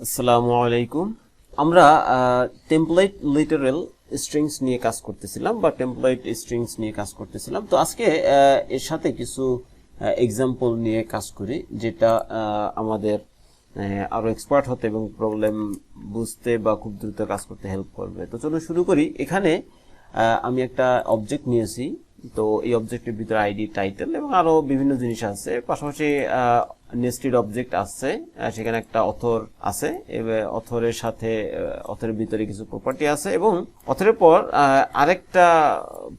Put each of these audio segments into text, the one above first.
আসসালামু আলাইকুম। আমরা টেমপ্লেট লিটারাল স্ট্রিংস নিয়ে কাজ করতেছিলাম বা টেমপ্লেট স্ট্রিংস নিয়ে কাজ করতেছিলাম। তো আজকে এর সাথে কিছু এক্সাম্পল নিয়ে কাজ করি, যেটা আমাদের আরো এক্সপার্ট হতে এবং প্রবলেম বুঝতে বা খুব দ্রুত কাজ করতে হেল্প করবে। তো চলুন শুরু করি। এখানে আমি একটা অবজেক্ট নিয়েছি। তো এই অবজেক্টের ভিতরে আইডি, টাইটেল এবং আরো বিভিন্ন জিনিস আছে। পাশাপাশি নেস্টেড অবজেক্ট আছে, সেখানে একটা অথর আছে, অথরের সাথে অথরের ভিতরে কিছু প্রপার্টি আছে এবং অথরের পর আরেকটা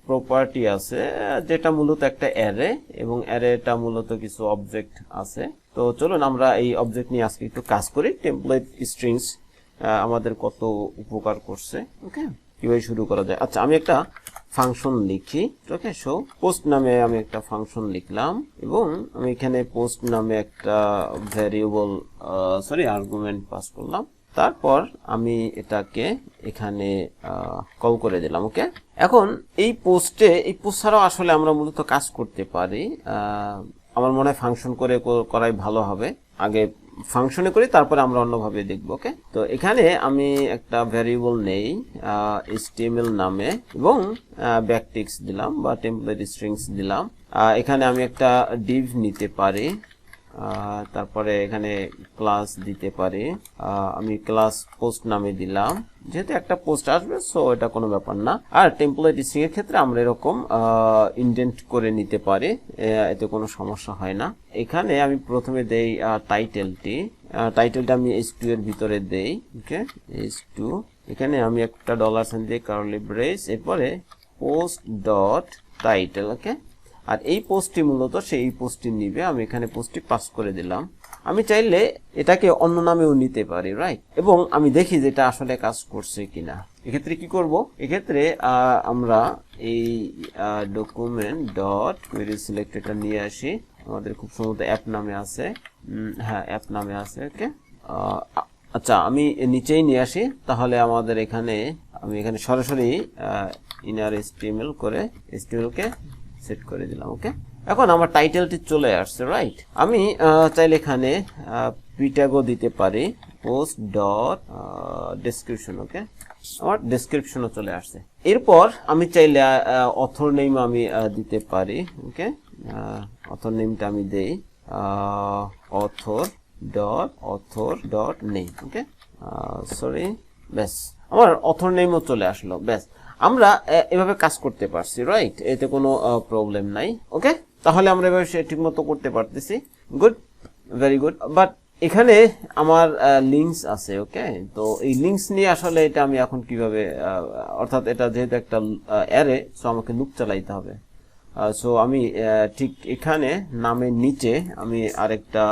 প্রপার্টি আছে যেটা মূলত একটা অ্যারে, এবং অ্যারেটা মূলত কিছু অবজেক্ট আছে। তো চলুন আমরা এই অবজেক্ট নিয়ে আজকে একটু কাজ করি। টেমপ্লেট স্ট্রিংস আমাদের কত উপকার করছে, ওকে, কিভাবে শুরু করা যায়। আচ্ছা, আমি একটা ফাংশন লিখি। ওকে, সো পোস্ট নামে আমি একটা ফাংশন লিখলাম এবং আমি এখানে পোস্ট নামে একটা ভ্যারিয়েবল আর্গুমেন্ট পাস করলাম। তারপর আমি এটাকে এখানে কল করে দিলাম। ওকে, এখন এই পোস্ট ছাড়াও আসলে আমরা মূলত কাজ করতে পারি। আমার মনে হয় ফাংশন করে করাই ভালো হবে। আগে ফাংশনে করি, তারপরে আমরা অন্যভাবে দেখব। ওকে, তো এখানে আমি একটা ভ্যারিয়েবল নেই HTML নামে এবং ব্যাকটিক্স দিলাম বা টেমপ্লেট স্ট্রিংস দিলাম। এখানে আমি একটা ডিভ নিতে পারি, তারপরে এখানে ক্লাস দিতে পারি। আমি ক্লাস পোস্ট নামে দিলাম, যেহেতু একটা পোস্ট আসবে সো এটা কোনো ব্যাপার না। আর টেমপ্লেট স্ট্রিং এর ক্ষেত্রে আমরা এরকম ইনডেন্ট করে নিতে পারি, এতে কোনো সমস্যা হয় না। এখানে আমি প্রথমে দেই টাইটেলটা আমি h2 এর ভিতরে দেই। ওকে, h2, এখানে আমি একটা $সাইন দিয়ে কার্লি ব্রেস, এরপরে পোস্ট ডট টাইটেল। ওকে, আর এই পোস্টটি মূলত সেই পোস্টটি নিবে। আমি এখানে পোস্টটি পাস করে দিলাম। আমি চাইলে এটাকে অন্য নামেও নিতে পারি, রাইট, এবং আমি দেখি যে এটা আসলে কাজ করছে কিনা। এক্ষেত্রে কি করব, এক্ষেত্রে আমরা এই ডকুমেন্ট ডট কোয়েরি সিলেক্টরটা নিয়ে আসি। আমাদের খুব সম্ভবত অ্যাপ নামে আছে, হ্যাঁ অ্যাপ নামে আছে। ওকে, আচ্ছা, আমি নিচেই নিয়ে আসি। তাহলে আমাদের এখানে আমি এখানে সরাসরি ইনার HTML করে HTML কে সেট করে দিলাম। ওকে, এখন আমার টাইটেলটি চলে আসছে, রাইট। আমি চাইলে এখানে পিট্যাগও দিতে পারি, পোস্ট ডট ডেসক্রিপশন। ওকে, আমার ডেসক্রিপশনও চলে আসছে। এরপর আমি চাইলে অথর নেম আমি দিতে পারি। ওকে, অথর নেমটা আমি দেই অথর ডট নেম। ওকে, ব্যাস, আমার অথর নেমও চলে আসলো। ব্যাস, আমরা এভাবে কাজ করতে পারছি, রাইট, এতে কোনো প্রবলেম নাই। ওকে, তাহলে আমরা এভাবে ঠিক মতো করতে পারতেছি। Good, very good. বাট এখানে আমার লিঙ্কস আছে। ওকে, তো এই লিঙ্কস নিয়ে আসলে এটা আমি এখন কিভাবে, অর্থাৎ এটা যেহেতু একটা অ্যারে, সো আমাকে লুপ চালাইতে হবে। সো আমি ঠিক এখানে নামের নিচে আমি আরেকটা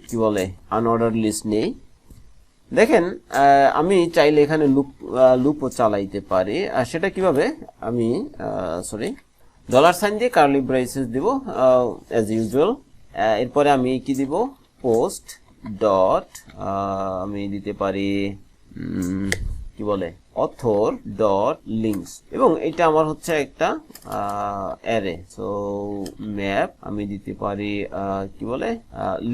কি বলে আনঅর্ডার লিস্ট নেই। দেখেন, আমি চাইলে এখানে লুপও চালাইতে পারি। সেটা কিভাবে, আমি $সাইন দিয়ে কার্লি ব্রেসেস দিব অ্যাজ ইউজুয়াল। এরপরে আমি কি দিব, পোস্ট ডট আমি দিতে পারি কি বলে অথর ডট লিঙ্কস, এবং এটা আমার হচ্ছে একটা অ্যারে। সো ম্যাপ আমি দিতে পারি কি বলে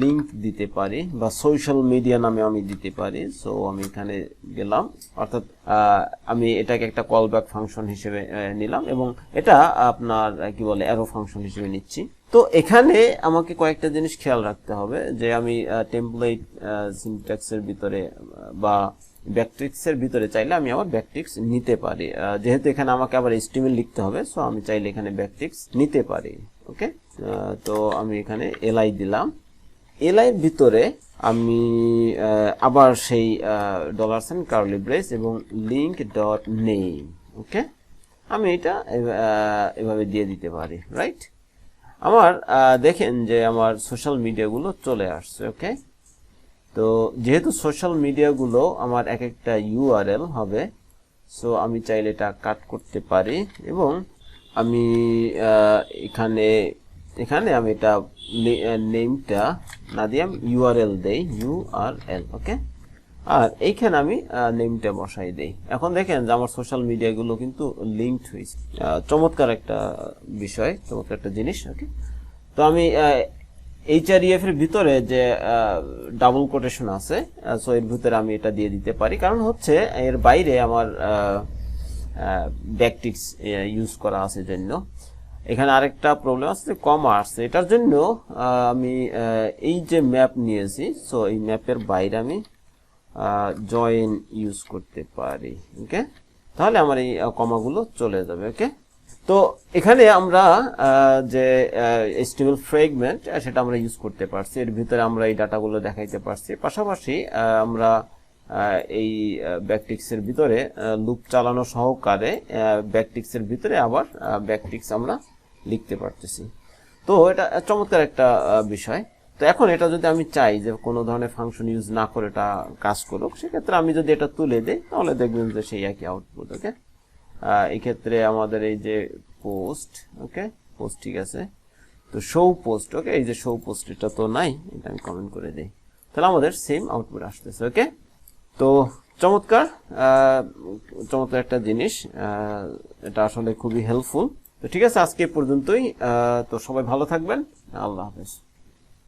লিঙ্ক দিতে পারি, বা সোশ্যাল মিডিয়া নামে আমি দিতে পারি। সো আমি এখানে গেলাম, অর্থাৎ আমি এটাকে একটা কল ব্যাক ফাংশন হিসেবে নিলাম এবং এটা আপনার কি বলে অ্যারো ফাংশন হিসেবে নিচ্ছি। তো এখানে আমাকে কয়েকটা জিনিস খেয়াল রাখতে হবে, যে আমি টেমপ্লেট সিনট্যাক্সের ভিতরে বা ব্যাকটিক্সের ভিতরে চাইলে আমি আবার ব্যাকটিক্স নিতে পারি। যেহেতু এখানে আমাকে আবার HTML লিখতে হবে, সো আমি চাইলে এখানে ব্যাকটিক্স নিতে পারি। ওকে, তো আমি এখানে li দিলাম। li এর ভিতরে আমি আবার সেই $সাইন কার্লি ব্রেস এবং লিঙ্ক ডট নেম। ওকে, আমি এটা এভাবে দিয়ে দিতে পারি, রাইট। আমার দেখেন যে আমার সোশ্যাল মিডিয়াগুলো চলে আসছে। ওকে, তো যেহেতু সোশ্যাল মিডিয়াগুলো আমার এক একটা URL হবে, সো আমি চাইলে এটা কাট করতে পারি এবং আমি এখানে আমি এটা নেমটা না দিয়ে আমি URL দেই, URL। ওকে, আর এইখানে আমি নেমটা বসাই দেই। এখন দেখেন যে আমার সোশ্যাল মিডিয়াগুলো কিন্তু লিঙ্কড হয়েছে। চমৎকার একটা বিষয়, চমৎকার একটা জিনিস। ওকে, তো আমি এইচআরইএফ এর ভিতরে যে ডাবল কোটেশন আছে, সো এর ভিতরে আমি এটা দিয়ে দিতে পারি, কারণ হচ্ছে এর বাইরে আমার ব্যাকটিক্স ইউজ করা আছে জন্য। এখানে আরেকটা প্রবলেম আছে, কমা আসছে, এটার জন্য আমি এই যে ম্যাপ নিয়েছি, সো এই ম্যাপের বাইরে আমি জয়েন ইউজ করতে পারি। ওকে, তাহলে আমার এই কমাগুলো চলে যাবে। ওকে, তো এখানে আমরা যে HTML ফ্র্যাগমেন্ট সেটা আমরা ইউজ করতে পারছি, এর ভিতরে আমরা এই ডাটাগুলো দেখাইতে পারছি। পাশাপাশি আমরা এই ব্যাকটিক্সের ভিতরে লুপ চালানো সহকারে ব্যাকটিক্সের ভিতরে আবার ব্যাকটিক্স আমরা লিখতে পারতেছি। তো এটা চমৎকার একটা বিষয়। তো এখন এটা যদি আমি চাই যে কোনো ধরনের ফাংশন ইউজ না করে এটা কাজ করুক, সেক্ষেত্রে আমি যদি এটা তুলে দিই তাহলে দেখবেন যে সেই একই আউটপুট। ওকে, এই ক্ষেত্রে আমাদের এই যে পোস্ট, ওকে পোস্ট ঠিক আছে, তো শো পোস্ট, ওকে এই যে শো পোস্ট এটা তো নাই, এটা আমি কমেন্ট করে দিই, তাহলে আমাদের সেম আউটপুট আসতেছে। ওকে, তো চমৎকার চমৎকার একটা জিনিস, এটা আসলে খুবই হেল্পফুল। তো ঠিক আছে, আজকে পর্যন্তই। তো সবাই ভালো থাকবেন, আল্লাহ হাফেজ।